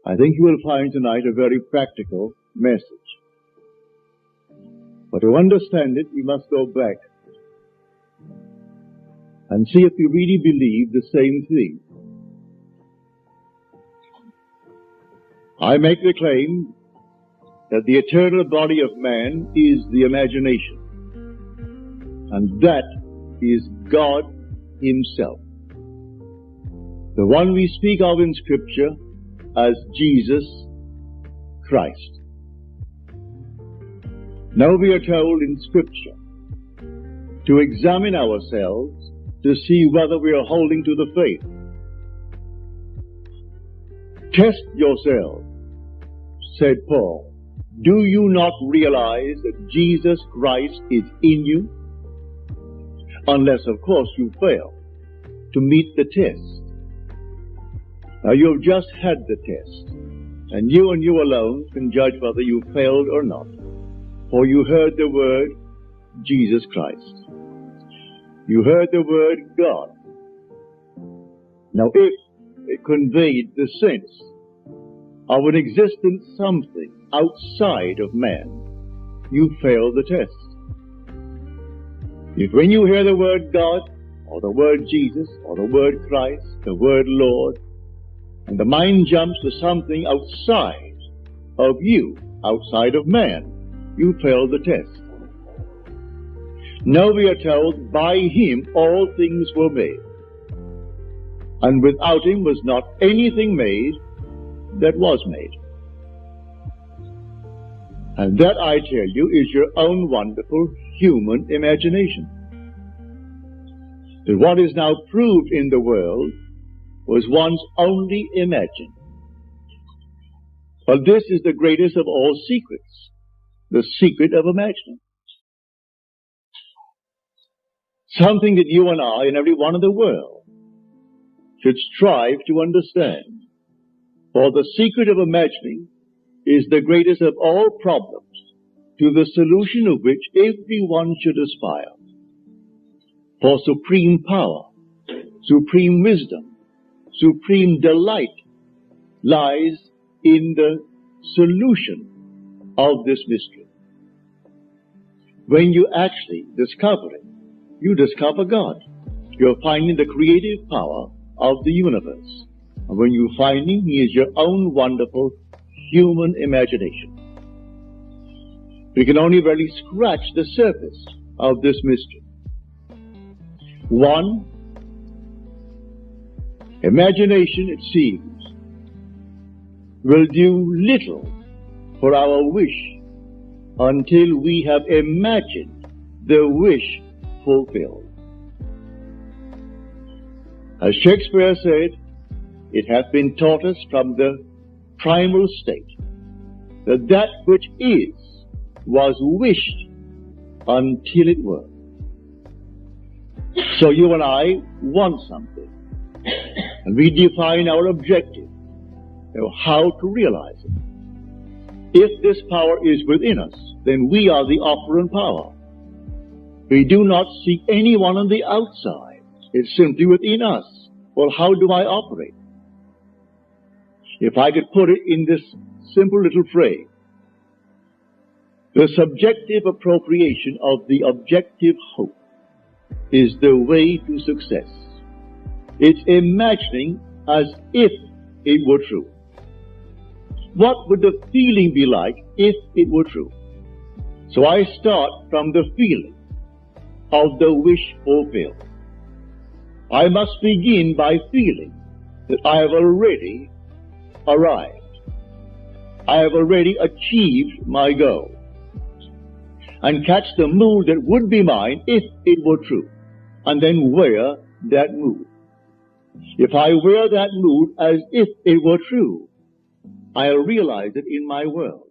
I think you will find tonight a very practical message. But to understand it, we must go back and see if we really believe the same thing. I make the claim that the eternal body of man is the imagination, and that is God Himself, the one we speak of in Scripture as Jesus Christ. Now we are told in Scripture to examine ourselves to see whether we are holding to the faith. Test yourselves, said Paul. Do you not realize that Jesus Christ is in you? Unless, of course, you fail to meet the test. Now, you've just had the test, and you alone can judge whether you failed or not. For you heard the word Jesus Christ. You heard the word God. Now, if it conveyed the sense of an existent something outside of man, you failed the test. If when you hear the word God, or the word Jesus, or the word Christ, the word Lord, and the mind jumps to something outside of you, outside of man, you failed the test. Now we are told, by Him all things were made, and without Him was not anything made that was made. And that, I tell you, is your own wonderful human imagination. That what is now proved in the world was once only imagined. But this is the greatest of all secrets, the secret of imagining. Something that you and I and everyone in the world should strive to understand. For the secret of imagining is the greatest of all problems, to the solution of which everyone should aspire. For supreme power, supreme wisdom, supreme delight lies in the solution of this mystery. When you actually discover it, you discover God. You're finding the creative power of the universe. And when you find Him, He is your own wonderful human imagination. We can only really scratch the surface of this mystery. One, imagination, it seems, will do little for our wish until we have imagined the wish fulfilled. As Shakespeare said, it hath been taught us from the primal state that that which is was wished until it were. So you and I want something, and we define our objective, how to realize it. If this power is within us, then we are the operant power. We do not seek anyone on the outside. It's simply within us. Well, how do I operate? If I could put it in this simple little phrase, the subjective appropriation of the objective hope is the way to success. It's imagining as if it were true. What would the feeling be like if it were true? So I start from the feeling of the wish fulfilled. I must begin by feeling that I have already arrived. I have already achieved my goal. And catch the mood that would be mine if it were true. And then wear that mood. If I wear that mood as if it were true, I'll realize it in my world.